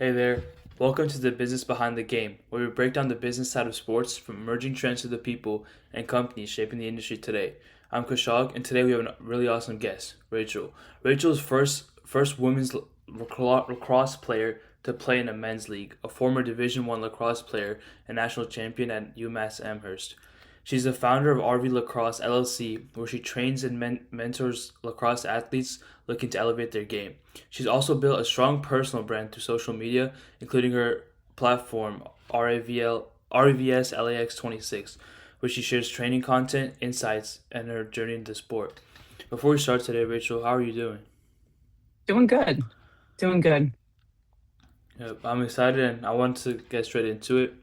Hey there. Welcome to the Business Behind the Game, where we break down the business side of sports from emerging trends to the people and companies shaping the industry today. I'm Kushag, and today we have a really awesome guest, Rachel. Rachel is first women's lacrosse player to play in a men's league, a former Division One lacrosse player and national champion at UMass Amherst. She's the founder of RV Lacrosse LLC, where she trains and mentors lacrosse athletes looking to elevate their game. She's also built a strong personal brand through social media, including her platform RAVS LAX 26, where she shares training content, insights, and her journey into sport. Before we start today, Rachel, how are you doing? Doing good. Doing good. Yep, I'm excited and I want to get straight into it.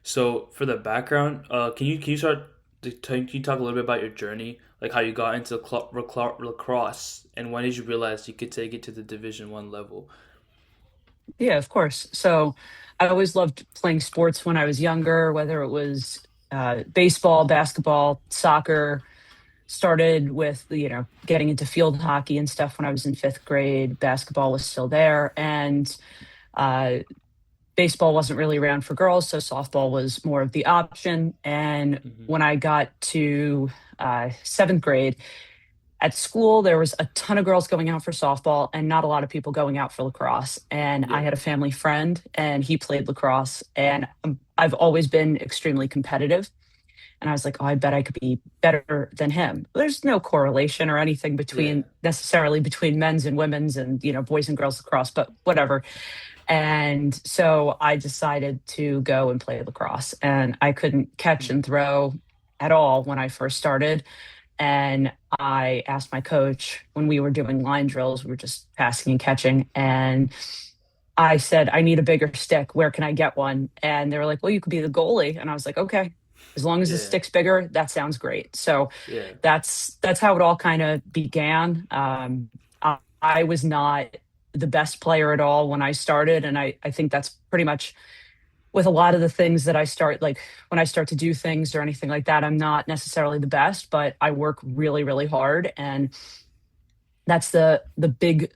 So, for the background, can you talk a little bit about your journey, like how you got into lacrosse, and when did you realize you could take it to the Division One level? Yeah, of course. So I always loved playing sports when I was younger, whether it was baseball, basketball, soccer. Started with, getting into field hockey and stuff when I was in fifth grade. Basketball was still there. And uh, baseball wasn't really around for girls. So softball was more of the option. And Hmm. when I got to seventh grade, at school, there was a ton of girls going out for softball and not a lot of people going out for lacrosse. And I Yeah, had a family friend and he played lacrosse. And I've always been extremely competitive. And I was like, oh, I bet I could be better than him. There's no correlation or anything yeah, between necessarily between men's and women's and, boys and girls lacrosse, but whatever. And so I decided to go and play lacrosse. And I couldn't catch mm, and throw at all when I first started. And I asked my coach when we were doing line drills, we were just passing and catching. And I said, I need a bigger stick. Where can I get one? And they were like, well, you could be the goalie. And I was like, okay, as long as the yeah, stick's bigger, that sounds great. So yeah. that's how it all kind of began. I was not the best player at all when I started. And I think that's pretty much with a lot of the things that I start, like when I start to do things or anything like that, I'm not necessarily the best, but I work really, really hard. And that's the big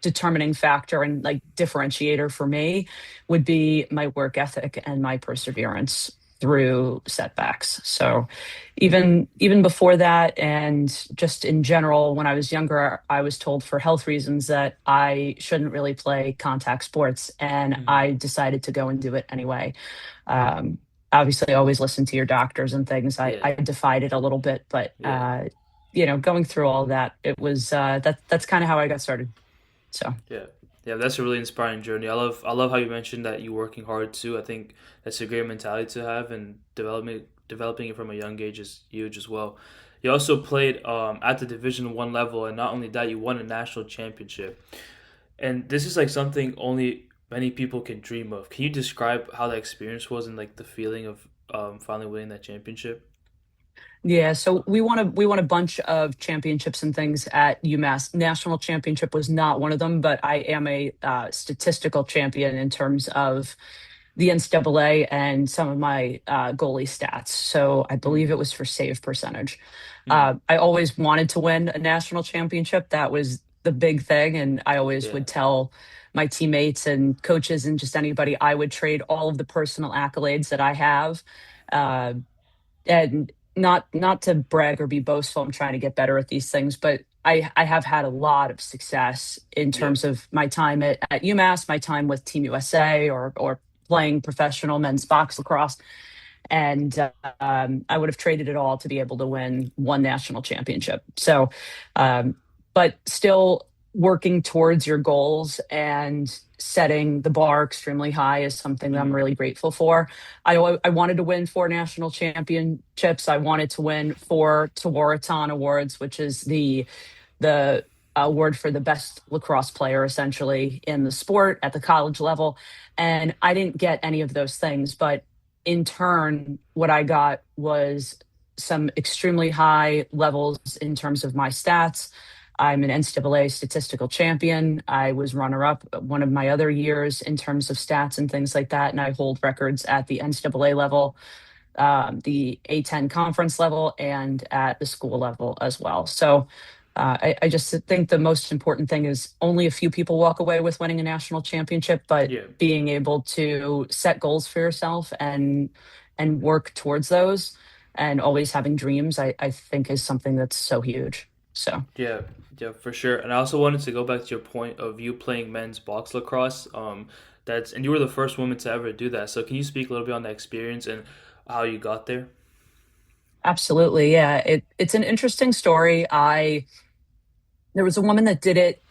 determining factor and like differentiator for me would be my work ethic and my perseverance through setbacks. So even before that and just in general when I was younger I was told for health reasons that I shouldn't really play contact sports and Hmm. I decided to go and do it anyway. Um, Obviously always listen to your doctors and things. Yeah, I defied it a little bit, but yeah. going through all that, it was that's kind of how I got started. So Yeah, yeah, that's a really inspiring journey. I love how you mentioned that you're working hard too. I think that's a great mentality to have, and developing it from a young age is huge as well. You also played at the Division One level, and not only that, you won a national championship. And this is like something only many people can dream of. Can you describe how that experience was and like the feeling of finally winning that championship? yeah, so we won a bunch of championships and things at UMass. National championship was not one of them, but I am a statistical champion in terms of the NCAA and some of my goalie stats. So I believe Mm, it was for save percentage. mm, I always wanted to win a national championship. That was the big thing, and I always yeah, would tell my teammates and coaches and just anybody I would trade all of the personal accolades that I have. Uh, and not to brag or be boastful, I'm trying to get better at these things, but I have had a lot of success in yeah, terms of my time at UMass, my time with Team USA, or playing professional men's box lacrosse. And I would have traded it all to be able to win one national championship. So, um, but still working towards your goals and setting the bar extremely high is something that I'm mm, really grateful for. I wanted to win four national championships. I wanted to win four Tewaaraton awards, which is the award for the best lacrosse player essentially in the sport at the college level. And I didn't get any of those things, but in turn, what I got was some extremely high levels in terms of my stats. I'm an NCAA statistical champion. I was runner up one of my other years in terms of stats and things like that. And I hold records at the NCAA level, the A10 conference level, and at the school level as well. So I just think the most important thing is only a few people walk away with winning a national championship, but Yeah. being able to set goals for yourself and work towards those and always having dreams, I think is something that's so huge. So Yeah, yeah, for sure. And I also wanted to go back to your point of you playing men's box lacrosse. That's and you were the first woman to ever do that. So can you speak a little bit on that experience and how you got there? absolutely, yeah. It's an interesting story. I There was a woman that did it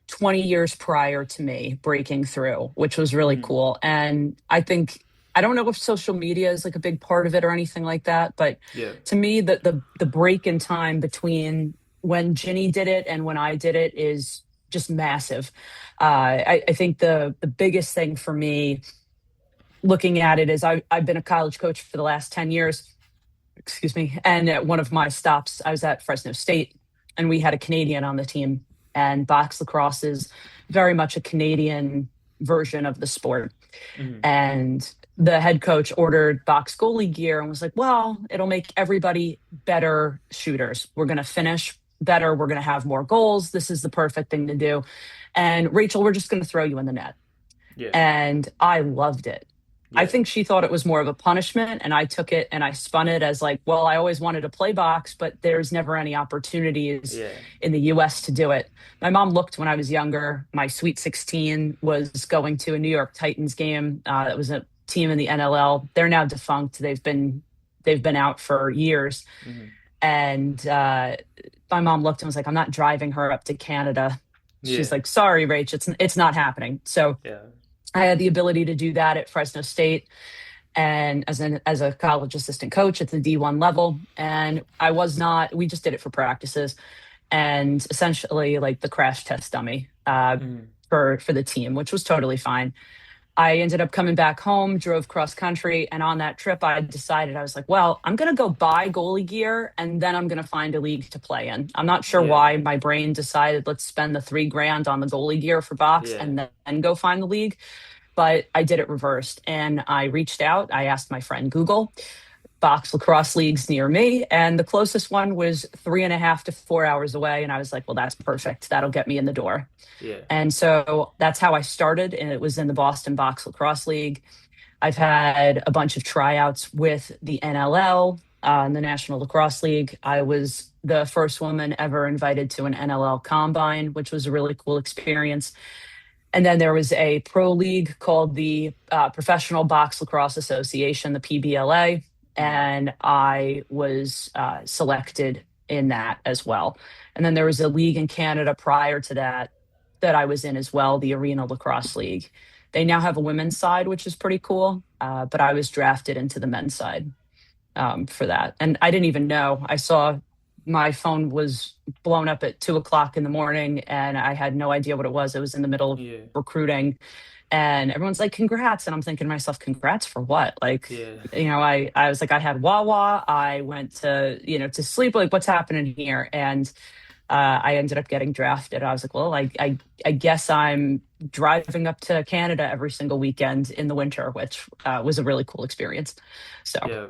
20 years prior to me breaking through, which was really Hmm. cool. And I don't know if social media is like a big part of it or anything like that, but Yeah. to me, the break in time between when Ginny did it and when I did it is just massive. I think the biggest thing for me looking at it is I've been a college coach for the last 10 years, excuse me. And at one of my stops, I was at Fresno State, and we had a Canadian on the team. And box lacrosse is very much a Canadian version of the sport. Hmm. And the head coach ordered box goalie gear and was like, well, it'll make everybody better shooters. We're going to finish better. We're going to have more goals. This is the perfect thing to do. And Rachel, we're just going to throw you in the net. Yeah. And I loved it. I Yeah. think she thought it was more of a punishment, and I took it and I spun it as like, well, I always wanted to play box, but there's never any opportunities Yeah. in the US to do it. My mom looked when I was younger. My Sweet 16 was going to a New York Titans game. That was a team in the NLL. They're now defunct. They've been out for years. Hmm. And my mom looked and was like, I'm not driving her up to Canada. She's Yeah. like, sorry, Rach, it's not happening. So Yeah. I had the ability to do that at Fresno State and as a college assistant coach at the D1 level. And we just did it for practices and essentially like the crash test dummy Hmm. for the team, which was totally fine. I ended up coming back home, drove cross country, and on that trip, I decided I was like, well, I'm going to go buy goalie gear and then I'm going to find a league to play in. I'm not sure Yeah. why my brain decided let's spend the 3 grand on the goalie gear for box Yeah. and then go find the league, but I did it reversed. And I reached out, I asked my friend Google, box lacrosse leagues near me. And the closest one was 3.5 to 4 hours away. And I was like, well, that's perfect. That'll get me in the door. Yeah. And so that's how I started. And it was in the Boston Box Lacrosse League. I've had a bunch of tryouts with the NLL, and the National Lacrosse League. I was the first woman ever invited to an NLL combine, which was a really cool experience. And then there was a pro league called the Professional Box Lacrosse Association, the PBLA, Hmm. and I was selected in that as well. And then there was a league in Canada prior to that I was in as well, the Arena Lacrosse League. They now have a women's side, which is pretty cool, but I was drafted into the men's side for that. And I didn't even know. I saw my phone was blown up at 2 o'clock in the morning and I had no idea what it was. It was in the middle of Yeah. recruiting and everyone's like, congrats. And I'm thinking to myself, congrats for what? Like, Yeah. I was like, I had Wawa. I went to sleep. Like, what's happening here? And I ended up getting drafted. I was like, well, I guess I'm driving up to Canada every single weekend in the winter, which was a really cool experience. So, Yeah.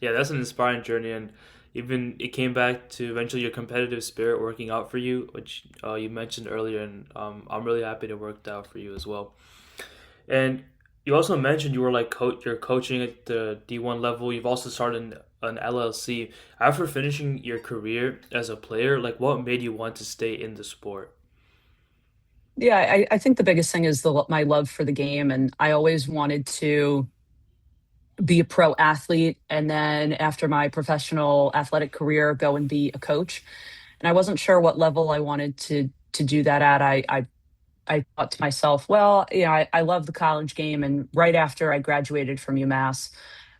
Yeah, that's an inspiring journey, and even it came back to eventually your competitive spirit working out for you, which you mentioned earlier, and I'm really happy it worked out for you as well. And you also mentioned you were like you're coaching at the D1 level. You've also started an LLC. After finishing your career as a player, like what made you want to stay in the sport? yeah, I think the biggest thing is my love for the game. And I always wanted to be a pro athlete. And then after my professional athletic career, go and be a coach. And I wasn't sure what level I wanted to do that at. I thought to myself, well, I love the college game. And right after I graduated from UMass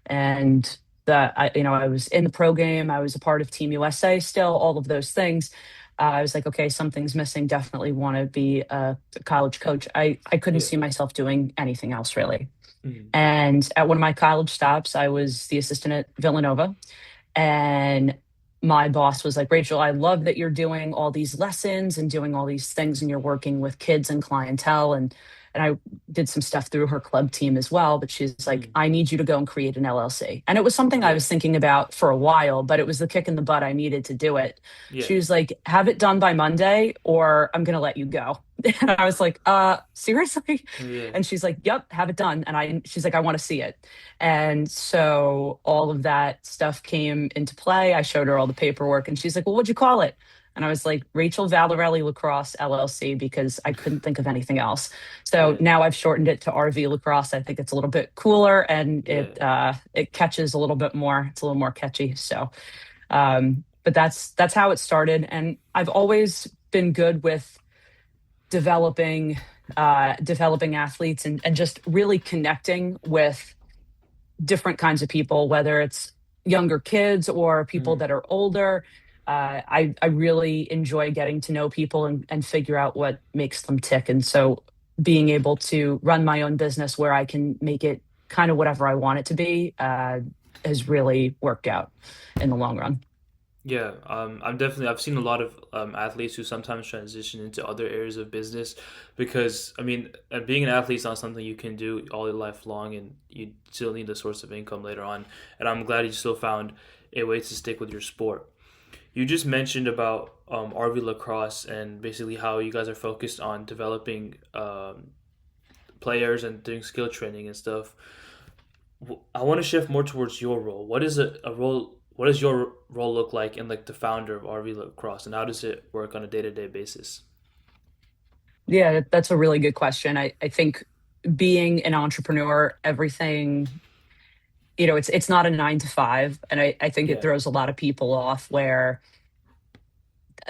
and I was in the pro game, I was a part of Team USA still, all of those things. I was like, okay, something's missing. Definitely want to be a college coach. I couldn't Yeah. see myself doing anything else really. Mhm. And at one of my college stops, I was the assistant at Villanova. And my boss was like, Rachel, I love that you're doing all these lessons and doing all these things and you're working with kids and clientele. And and I did some stuff through her club team as well. But she's like, Mm. I need you to go and create an LLC. And it was something I Yeah. was thinking about for a while, but it was the kick in the butt I needed to do it. Yeah. She was like, have it done by Monday or I'm going to let you go. And I was like, seriously? Yeah. And she's like, yep, have it done. She's like, I want to see it. And so all of that stuff came into play. I showed her all the paperwork and she's like, well, what'd you call it? And I was like, Rachel Vallarelli Lacrosse LLC, because I couldn't think of anything else. So Yeah. now I've shortened it to RV Lacrosse. I think it's a little bit cooler and Yeah. it catches a little bit more. It's a little more catchy. So, but that's how it started. And I've always been good with developing developing athletes and just really connecting with different kinds of people, whether it's younger kids or people Mm. that are older. I really enjoy getting to know people and figure out what makes them tick. And so being able to run my own business where I can make it kind of whatever I want it to be has really worked out in the long run. Yeah, I've seen a lot of athletes who sometimes transition into other areas of business because I mean, being an athlete is not something you can do all your life long, and you still need a source of income later on. And I'm glad you still found a way to stick with your sport. You just mentioned about RV Lacrosse and basically how you guys are focused on developing players and doing skill training and stuff. I want to shift more towards your role. What is a role? What does your role look like in like the founder of RV Lacrosse, and how does it work on a day to day basis? Yeah, that's a really good question. I think being an entrepreneur, everything, it's not a 9 to 5. And I think it Yeah, throws a lot of people off where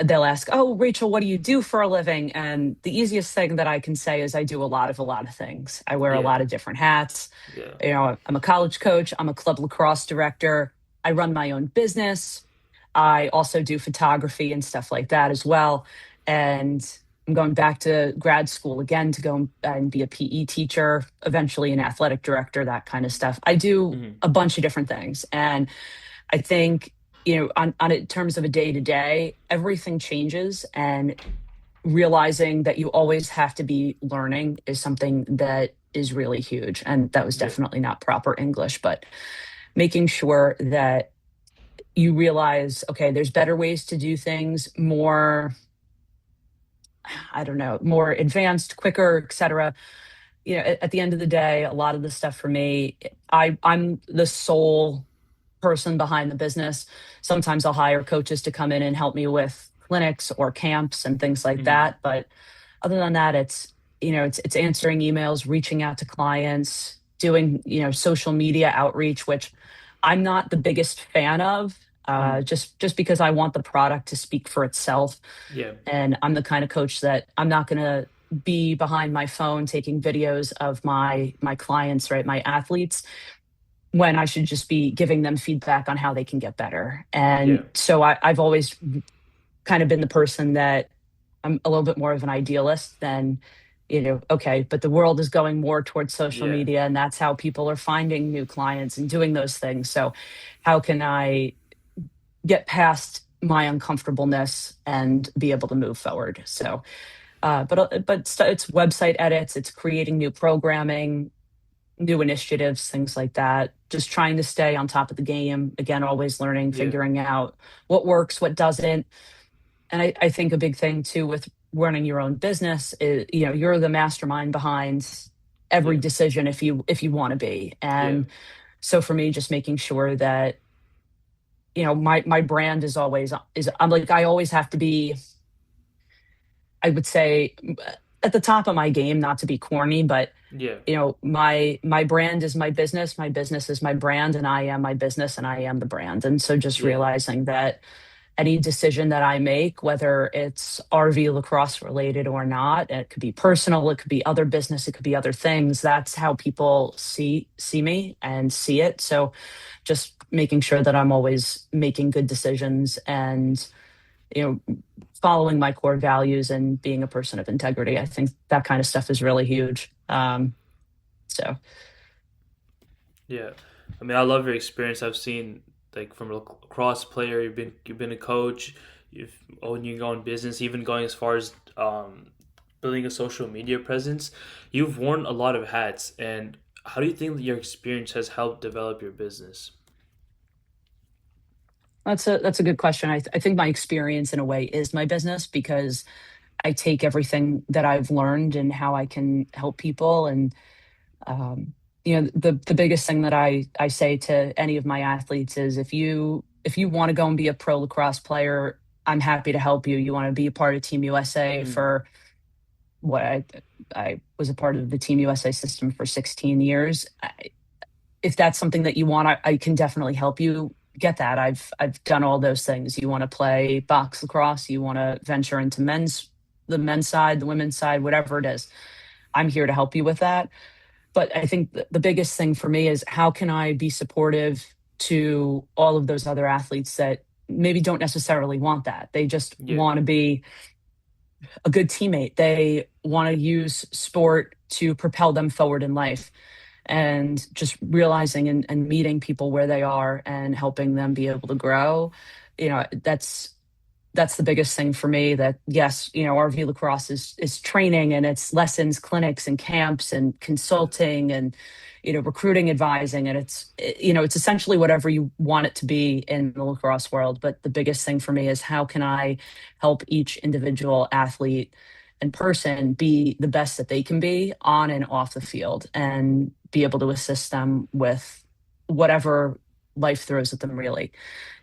they'll ask, "Oh, Rachel, what do you do for a living?" And the easiest thing that I can say is I do a lot of things. I wear a yeah, lot of different hats. yeah. I'm a college coach, I'm a club lacrosse director, I run my own business. I also do photography and stuff like that as well. And I'm going back to grad school again to go and be a PE teacher, eventually an athletic director, that kind of stuff. I do Hmm. a bunch of different things. And I think, on in terms of a day to day, everything changes, and realizing that you always have to be learning is something that is really huge. And that was Yeah, definitely not proper English, but making sure that you realize, okay, there's better ways to do things, more, I don't know, more advanced, quicker, et cetera. At the end of the day, a lot of the stuff for me, I'm the sole person behind the business. Sometimes I'll hire coaches to come in and help me with clinics or camps and things like hmm, that. But other than that, it's answering emails, reaching out to clients, doing, social media outreach, which I'm not the biggest fan of. hmm. Just because I want the product to speak for itself, Yeah, and I'm the kind of coach that I'm not going to be behind my phone taking videos of my clients, right, my athletes, when I should just be giving them feedback on how they can get better. yeah, And so I've always kind of been the person that I'm a little bit more of an idealist than, okay, but the world is going more towards social yeah, media, and that's how people are finding new clients and doing those things. So how can I get past my uncomfortableness and be able to move forward? So, it's website edits, it's creating new programming, new initiatives, things like that. Just trying to stay on top of the game. Again, always learning, yeah, figuring out what works, what doesn't. And I think a big thing too with running your own business is, you're the mastermind behind every yeah, decision if you want to be. yeah, And so for me, just making sure that, my brand is I'm like, I always have to be, I would say, at the top of my game, not to be corny, but yeah, my brand is my business is my brand, and I am my business and I am the brand. And so just yeah, realizing that any decision that I make, whether it's RV lacrosse related or not, it could be personal, it could be other business, it could be other things, that's how people see me and see it. So just making sure that I'm always making good decisions and, you know following my core values and being a person of integrity. I think that kind of stuff is really huge. So yeah. I mean, I love your experience. I've seen like from a lacrosse player, you've been a coach, you've owned your own business, even going as far as building a social media presence. You've worn a lot of hats, and how do you think that your experience has helped develop your business? That's a good question. I think my experience in a way is my business because I take everything that I've learned and how I can help people. And um, the biggest thing that I say to any of my athletes is if you want to go and be a pro lacrosse player, I'm happy to help you. You want to be a part of Team USA Mm, for what I was a part of the Team USA system for 16 years. If that's something that you want, I can definitely help you get that. I've done all those things. You want to play box lacrosse, you want to venture into the men's side, the women's side, whatever it is. I'm here to help you with that. But I think the biggest thing for me is how can I be supportive to all of those other athletes that maybe don't necessarily want that. They just yeah, want to be a good teammate. They want to use sport to propel them forward in life, and just realizing and meeting people where they are and helping them be able to grow. That's the biggest thing for me. That yes, RV Lacrosse is training, and it's lessons, clinics, and camps, and consulting, and recruiting, advising, and it's essentially whatever you want it to be in the lacrosse world. But the biggest thing for me is how can I help each individual athlete and person be the best that they can be on and off the field, and be able to assist them with whatever life throws at them, really.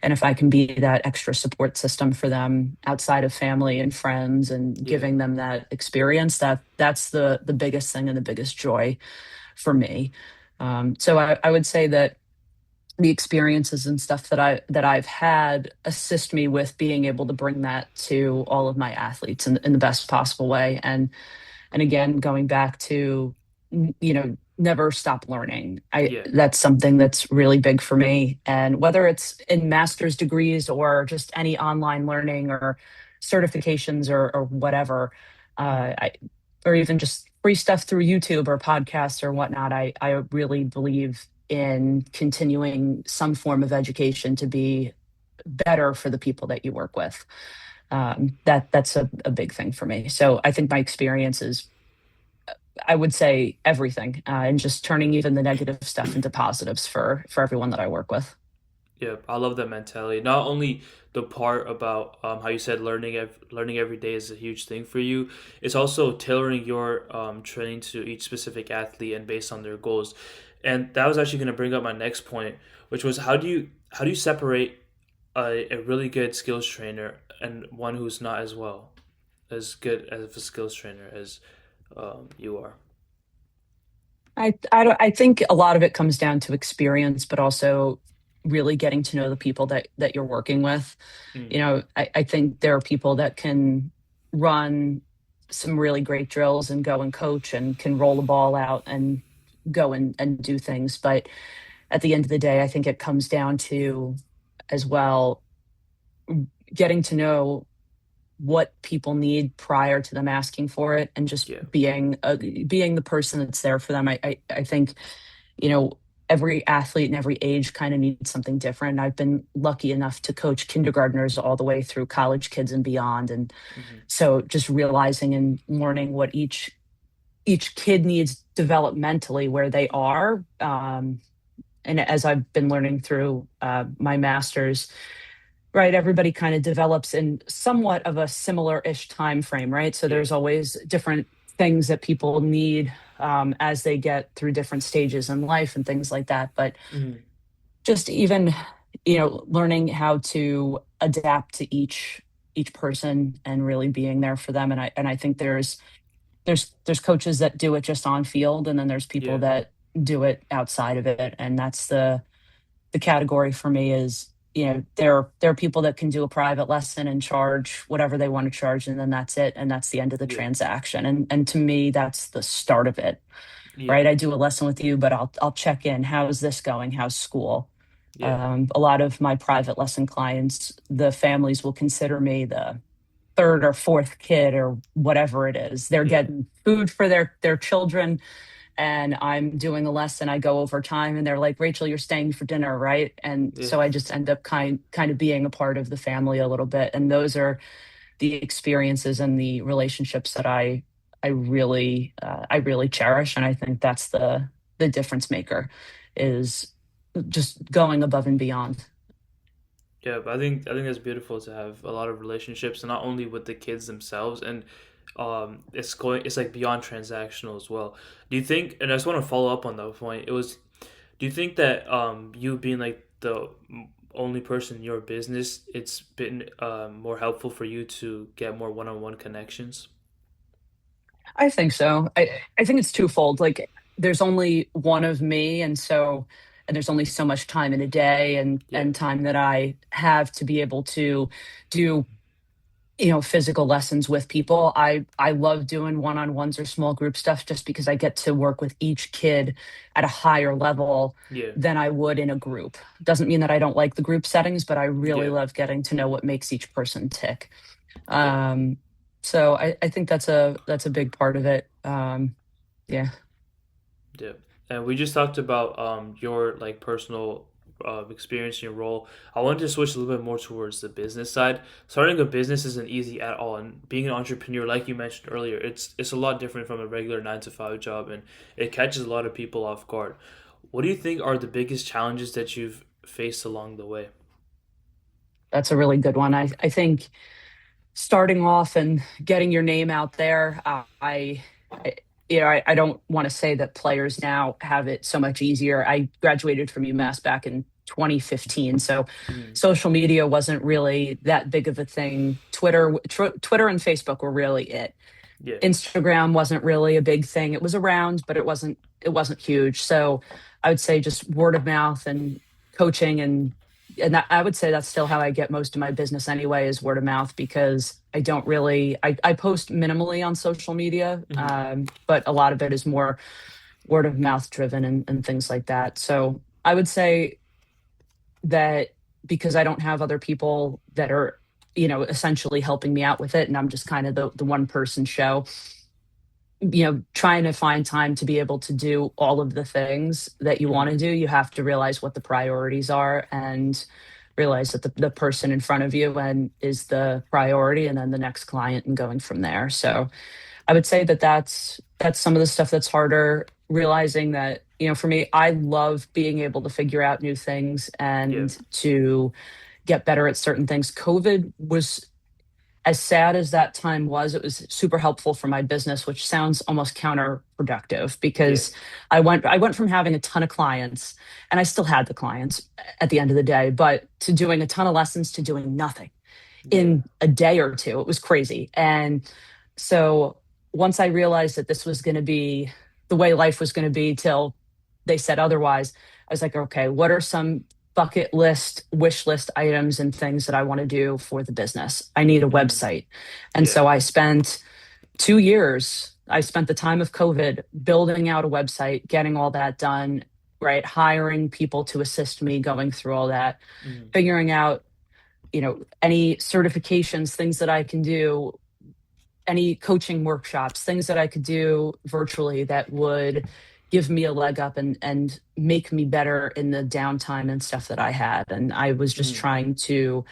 And if I can be that extra support system for them outside of family and friends, and yeah, giving them that experience, that's the biggest thing and the biggest joy for me. So I would say that the experiences and stuff that I've had assist me with being able to bring that to all of my athletes in the best possible way. And again, going back to never stop learning. I yeah, That's something that's really big for me. And whether it's in master's degrees or just any online learning or certifications or whatever, I or even just free stuff through YouTube or podcasts or whatnot, I really believe in continuing some form of education to be better for the people that you work with. That's a big thing for me. So I think my experience is, I would say, everything, and just turning even the negative stuff into positives for everyone that I work with. yeah. I love that mentality. Not only the part about how you said learning every day is a huge thing for you. It's also tailoring your training to each specific athlete and based on their goals. And that was actually going to bring up my next point, which was how do you separate a really good skills trainer and one who's not as well as good as a skills trainer as you are. I think a lot of it comes down to experience, but also really getting to know the people that you're working with. Mm, I think there are people that can run some really great drills and go and coach and can roll the ball out and go and do things. But at the end of the day, I think it comes down to, as well, getting to know what people need prior to them asking for it, and just yeah, being the person that's there for them. I think you know every athlete and every age kind of needs something different. I've been lucky enough to coach kindergartners all the way through college kids and beyond, and hmm, so just realizing and learning what each kid needs developmentally where they are. And as I've been learning through my master's, right, everybody kind of develops in somewhat of a similar-ish time frame, right? So yeah, there's always different things that people need as they get through different stages in life and things like that. But hmm, just even learning how to adapt to each person and really being there for them. And I think there's coaches that do it just on field, and then there's people yeah, that do it outside of it. And that's the category for me. Is there are people that can do a private lesson and charge whatever they want to charge, and then that's it, and that's the end of the yeah, transaction. And to me, that's the start of it. yeah, Right, I do a lesson with you, but I'll check in. How's this going? How's school? yeah, A lot of my private lesson clients, the families will consider me the third or fourth kid or whatever it is. They're yeah, getting food for their children, and I'm doing a lesson. I go over time, and they're like, "Rachel, you're staying for dinner, right?" And yeah, so I just end up kind of being a part of the family a little bit. And those are the experiences and the relationships that I really cherish, and I think that's the difference maker, is just going above and beyond. Yeah, but I think that's beautiful to have a lot of relationships, and not only with the kids themselves, and it's like beyond transactional as well. Do you think? And I just want to follow up on that point. It was. Do you think that you being like the only person in your business, it's been more helpful for you to get more one-on-one connections? I think so. I think it's twofold. Like, there's only one of me, and there's only so much time in a day, Yeah, and time that I have to be able to do, physical lessons with people. I love doing one-on-ones or small group stuff just because I get to work with each kid at a higher level yeah, than I would in a group. Doesn't mean that I don't like the group settings, but I really yeah, love getting to know what makes each person tick. yeah. Um, so I think that's a big part of it. Yeah. Yeah, and we just talked about your like personal experience in your role. I wanted to switch a little bit more towards the business side. Starting a business isn't easy at all, and being an entrepreneur, like you mentioned earlier, it's a lot different from a regular 9 to 5 job, and it catches a lot of people off guard. What do you think are the biggest challenges that you've faced along the way? That's a really good one. I think starting off and getting your name out there, I I don't want to say that players now have it so much easier. I graduated from UMass back in 2015, so Mm, social media wasn't really that big of a thing. Twitter and Facebook were really it. yeah, Instagram wasn't really a big thing. It was around, but it wasn't huge. So I would say just word of mouth and coaching, and that, I would say that's still how I get most of my business anyway, is word of mouth, because I don't really I post minimally on social media, hmm, but a lot of it is more word of mouth driven, and things like that. So I would say that, because I don't have other people that are, essentially helping me out with it, and I'm just kind of the one person show, trying to find time to be able to do all of the things that you want hmm, to do. You have to realize what the priorities are, and realize that the person in front of you and is the priority, and then the next client, and going from there. So I would say that that's some of the stuff that's harder. Realizing that, for me, I love being able to figure out new things yeah, and to get better at certain things. COVID was, as sad as that time was, it was super helpful for my business, which sounds almost counterproductive, yeah, because I went from having a ton of clients, and I still had the clients at the end of the day, but to doing a ton of lessons to doing nothing yeah, in a day or two. It was crazy. And so once I realized that this was going to be the way life was going to be till they said otherwise, I was like, okay, what are some bucket list, wish list items and things that I want to do for the business? I need a hmm, website. And yeah, so I spent 2 years, I spent the time of COVID building out a website, getting all that done, right? Hiring people to assist me going through all that, hmm, figuring out, any certifications, things that I can do, any coaching workshops, things that I could do virtually that would give me a leg up, and make me better in the downtime and stuff that I had. And I was just hmm, trying to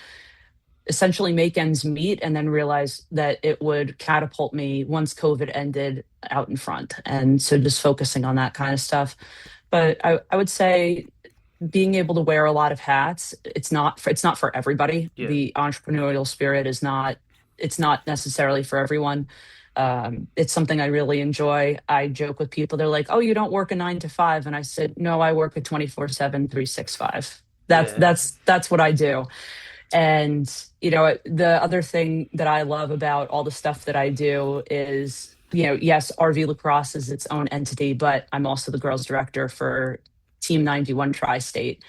essentially make ends meet, and then realize that it would catapult me once COVID ended out in front. And so just focusing on that kind of stuff. But I would say being able to wear a lot of hats, it's not for everybody. yeah, The entrepreneurial spirit is not, it's not necessarily for everyone. It's something I really enjoy. I joke with people, they're like, oh, you don't work a 9 to 5, and I said, no, I work a 24/7, 365. that's yeah, that's that's what I do. And, the other thing that I love about all the stuff that I do is, yes, RV Lacrosse is its own entity, but I'm also the girls director for Team 91 Tri-State.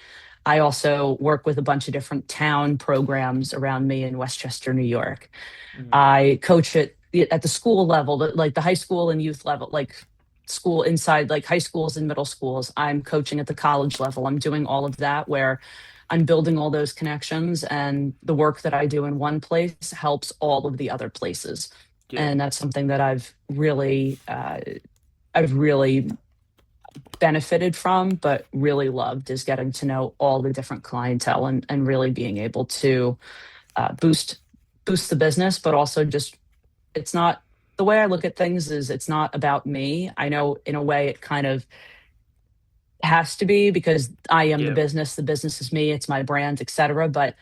I also work with a bunch of different town programs around me in Westchester, New York. hmm, I coach at the school level, like the high school and youth level, like school inside, like high schools and middle schools. I'm coaching at the college level. I'm doing all of that, where I'm building all those connections, and the work that I do in one place helps all of the other places. yeah. And that's something that I've really benefited from, but really loved, is getting to know all the different clientele, and really being able to boost the business, but also just, it's not. the way I look at things is it's not about me. I know in a way it kind of has to be because I am Yeah. the business is me, it's my brand, etc. But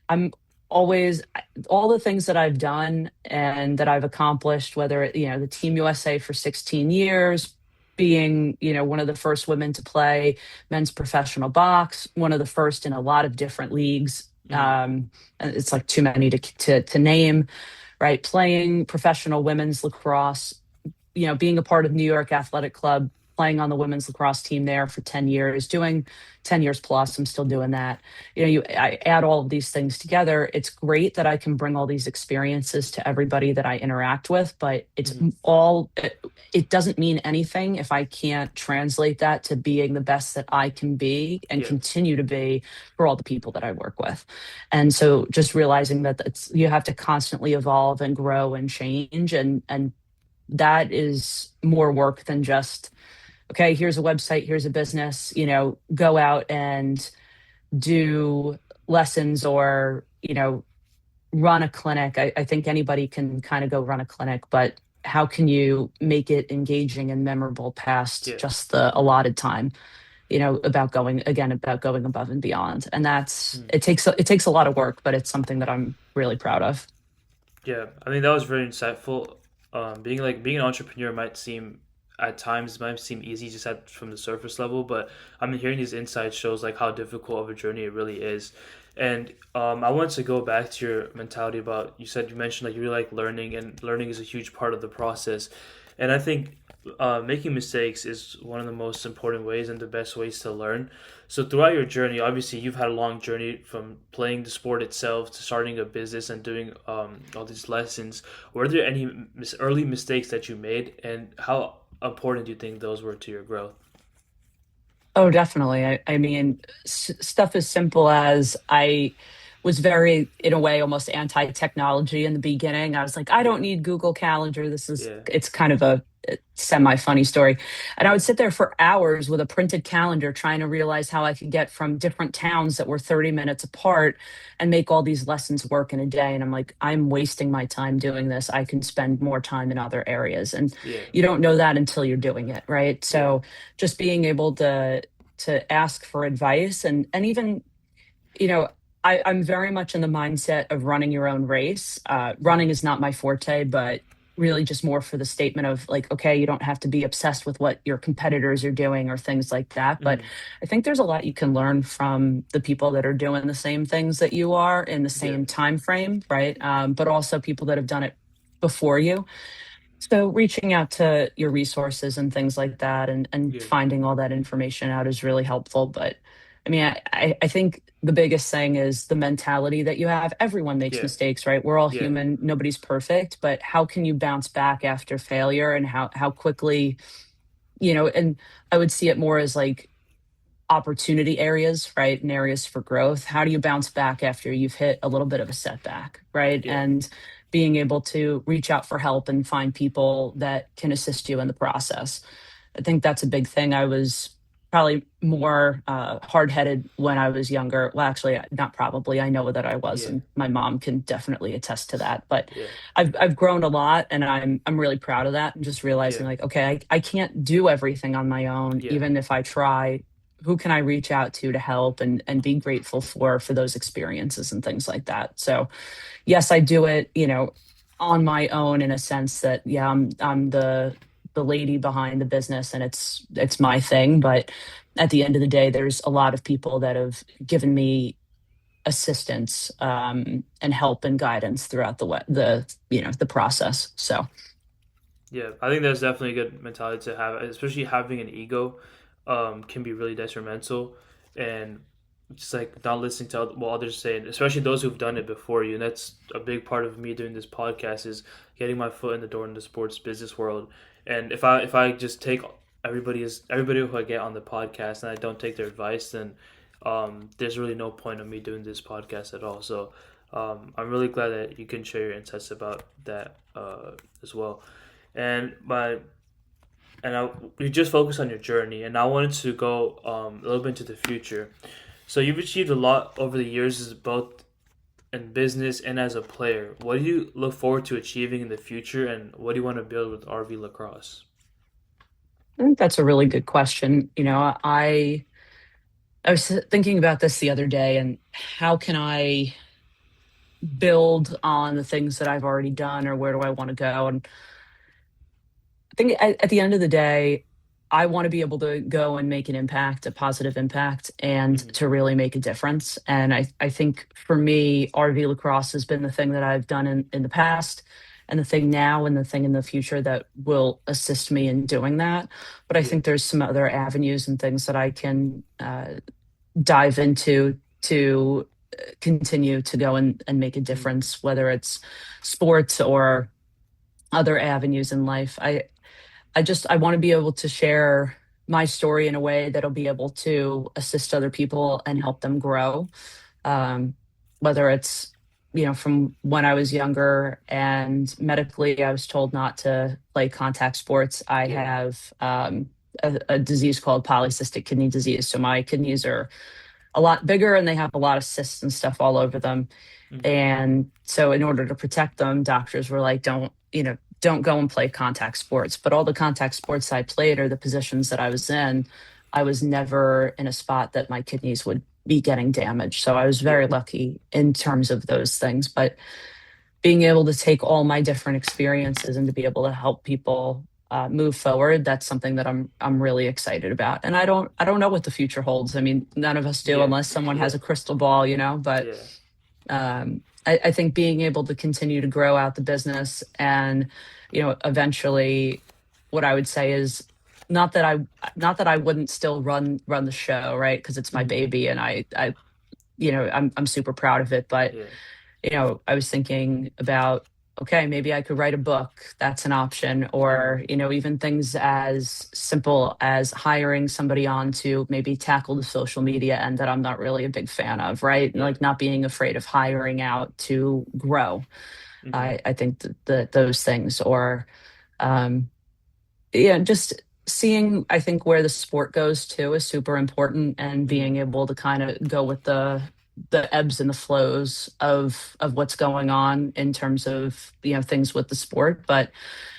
I'm always all the things that I've done and that I've accomplished, whether the Team USA for 16 years, being, one of the first women to play men's professional box, one of the first in a lot of different leagues. Mm. It's like too many to name, right? Playing professional women's lacrosse, being a part of New York Athletic Club, playing on the women's lacrosse team there for 10 years, doing 10 years plus. I'm still doing that. I add all of these things together. It's great that I can bring all these experiences to everybody that I interact with, but Mm. it doesn't mean anything if I can't translate that to being the best that I can be and Yeah. continue to be for all the people that I work with. And so just realizing that you have to constantly evolve and grow and change, and that is more work than just, okay, here's a website, here's a business, go out and do lessons or, run a clinic. I think anybody can kind of go run a clinic, but how can you make it engaging and memorable past Yeah. just the allotted time, about going above and beyond. And Mm. it takes a lot of work, but it's something that I'm really proud of. Yeah, I think that was very insightful. Being an entrepreneur might seem at times might seem easy just from the surface level, but I mean hearing these insights shows like how difficult of a journey it really is. And I wanted to go back to your mentality about you mentioned like you really like learning, and learning is a huge part of the process. And I think making mistakes is one of the most important ways and the best ways to learn. So throughout your journey, obviously you've had a long journey from playing the sport itself to starting a business and doing all these lessons. Were there any early mistakes that you made, and how important do you think those were to your growth? Oh, definitely. I mean, stuff as simple as I was very, in a way, almost anti-technology in the beginning. I was like, I don't Yeah, need Google Calendar. yeah, It's kind of a semi-funny story. And I would sit there for hours with a printed calendar trying to realize how I could get from different towns that were 30 minutes apart and make all these lessons work in a day. And I'm like, I'm wasting my time doing this. I can spend more time in other areas. And yeah, you don't know that until you're doing it, right? yeah, So just being able to ask for advice, and even, you know I'm very much in the mindset of running your own race. Running mm, is not my forte, but really just more for the statement of like, okay, you don't have to be obsessed with what your competitors are doing or things like that. But mm, I think there's a lot you can learn from the people that are doing the same things that you are in the yeah, same time frame, right? But also people that have done it before you. So reaching out to your resources and things like that, and yeah, finding all that information out is really helpful. But I mean, I think the biggest thing is the mentality that you have. Everyone makes yeah, mistakes, right? We're all yeah, human. Nobody's perfect, but how can you bounce back after failure, and how quickly, and I would see it more as like opportunity areas, right? And areas for growth. How do you bounce back after you've hit a little bit of a setback, right? yeah, And being able to reach out for help and find people that can assist you in the process. I think that's a big thing. I was probably more hard-headed when I was younger. Well, actually, not probably. I know that I was, yeah, and my mom can definitely attest to that. But yeah, I've grown a lot, and I'm really proud of that. And just yeah, realizing like, okay, I can't do everything on my own, yeah, even if I try. Who can I reach out to help, and be grateful for those experiences and things like that. So yes, I do it, on my own in a sense that, yeah, I'm the lady behind the business, and it's my thing. But at the end of the day, there's a lot of people that have given me assistance, and help and guidance throughout the process. So yeah. I think that's definitely a good mentality to have, especially having an ego, can be really detrimental, and just like not listening to what others say, especially those who've done it before you. And that's a big part of me doing this podcast is getting my foot in the door in the sports business world. And if I just take everybody who I get on the podcast and I don't take their advice, then there's really no point of me doing this podcast at all. So I'm really glad that you can share your insights about that as well. And my and I we just focused on your journey, and I wanted to go a little bit into the future. So you've achieved a lot over the years, as both in business and as a player, what do you look forward to achieving in the future, and what do you want to build with RV Lacrosse? I think that's a really good question. I was thinking about this the other day, and how can I build on the things that I've already done, or where do I want to go? And I think at the end of the day, I want to be able to go and make an impact, a positive impact, and Hmm. to really make a difference. And I think for me, RV lacrosse has been the thing that I've done in the past, and the thing now, and the thing in the future that will assist me in doing that. But I Yeah. think there's some other avenues and things that I can dive into to continue to go and make a Hmm. difference, whether it's sports or other avenues in life. I want to be able to share my story in a way that'll be able to assist other people and help them grow. Um, Whether it's, from when I was younger and medically I was told not to play contact sports. I Yeah. have a disease called polycystic kidney disease. So my kidneys are a lot bigger and they have a lot of cysts and stuff all over them. Hmm. And so in order to protect them, doctors were like, don't go and play contact sports. But all the contact sports I played, or the positions that I was in, I was never in a spot that my kidneys would be getting damaged. So I was Yeah. very lucky in terms of those things. But being able to take all my different experiences and to be able to help people move forward, that's something that I'm really excited about. And I don't know what the future holds. I mean, none of us do Yeah. unless someone Yeah. has a crystal ball, but Yeah. I think being able to continue to grow out the business, and eventually, what I would say is, not that I not that I wouldn't still run the show, right? Because it's my Hmm. baby, and I'm super proud of it. But Yeah. I was thinking about, okay, maybe I could write a book. That's an option. Hmm. Or, even things as simple as hiring somebody on to maybe tackle the social media end that I'm not really a big fan of, right? And Yeah. like not being afraid of hiring out to grow. Hmm. I think that those things, or um, yeah, just seeing, I think, where the sport goes too is super important, and being Hmm. able to kind of go with the ebbs and the flows of what's going on in terms of things with the sport. But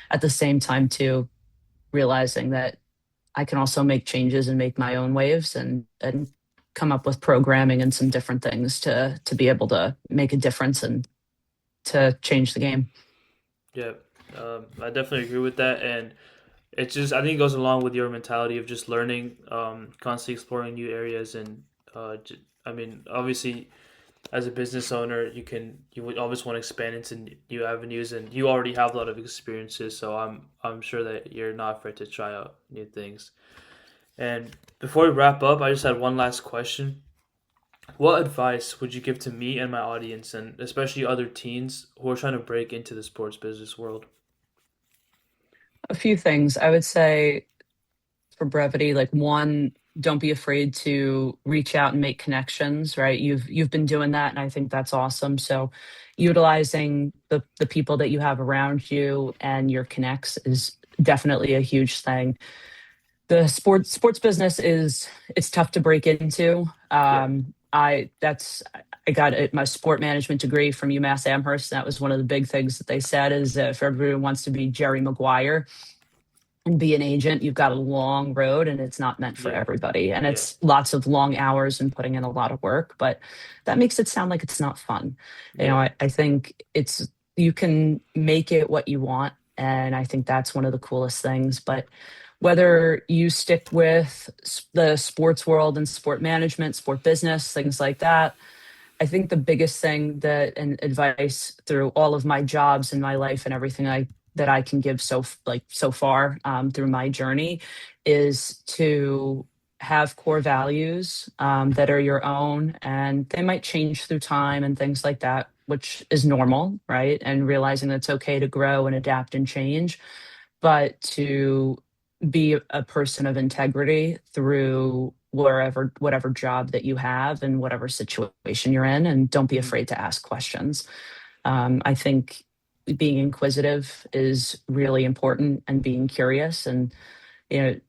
at the same time too, realizing that I can also make changes and make my own waves, and come up with programming and some different things to be able to make a difference and to change the game. Yeah. I definitely agree with that, and it's just I think it goes along with your mentality of just learning, constantly exploring new areas, and I mean, obviously, as a business owner, you would always want to expand into new avenues, and you already have a lot of experiences, so I'm sure that you're not afraid to try out new things. And before we wrap up, I just had one last question. What advice would you give to me and my audience, and especially other teens who are trying to break into the sports business world? A few things I would say for brevity. Like, one, don't be afraid to reach out and make connections, right? You've been doing that, and I think that's awesome. So utilizing the people that you have around you and your connects is definitely a huge thing. The sports business is, it's tough to break into. Yeah. I got my sport management degree from UMass Amherst. That was one of the big things that they said, is if everyone wants to be Jerry Maguire and be an agent, you've got a long road, and it's not meant for Yeah. everybody. And Yeah. it's lots of long hours and putting in a lot of work, but that makes it sound like it's not fun. Yeah. I think you can make it what you want. And I think that's one of the coolest things. But whether you stick with the sports world and sport management, sport business, things like that, I think the biggest thing that, and advice through all of my jobs in my life and everything that I can give so far through my journey, is to have core values that are your own, and they might change through time and things like that, which is normal, right? And realizing that it's okay to grow and adapt and change, but to be a person of integrity through whatever job that you have and whatever situation you're in, and don't be Hmm. afraid to ask questions. I think being inquisitive is really important, and being curious, and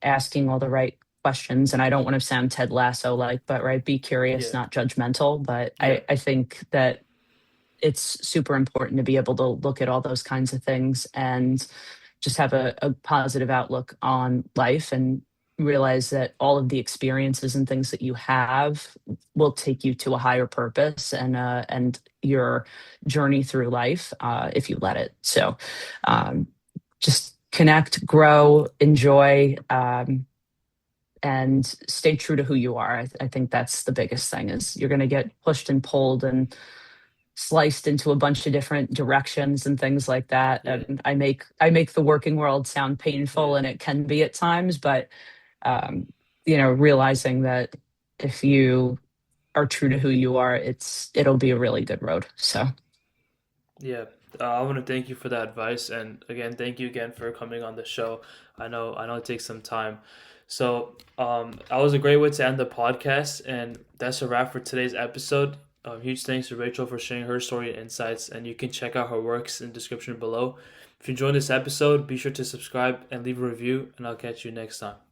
asking all the right questions. And I don't want to sound Ted Lasso like, but right, be curious, Yeah. not judgmental. But Yeah. I think that it's super important to be able to look at all those kinds of things and just have a positive outlook on life and realize that all of the experiences and things that you have will take you to a higher purpose and your journey through life if you let it. So um, just connect, grow, enjoy, and stay true to who you are. I think that's the biggest thing is you're going to get pushed and pulled and sliced into a bunch of different directions and things like that. Yeah, And I make the working world sound painful, yeah, and it can be at times, but um, realizing that if you are true to who you are, it'll be a really good road. So yeah. I want to thank you for that advice, and again, thank you again for coming on the show. I know it takes some time. So, that was a great way to end the podcast, and that's a wrap for today's episode. Huge thanks to Rachel for sharing her story and insights, and you can check out her works in the description below. If you enjoyed this episode, be sure to subscribe and leave a review, and I'll catch you next time.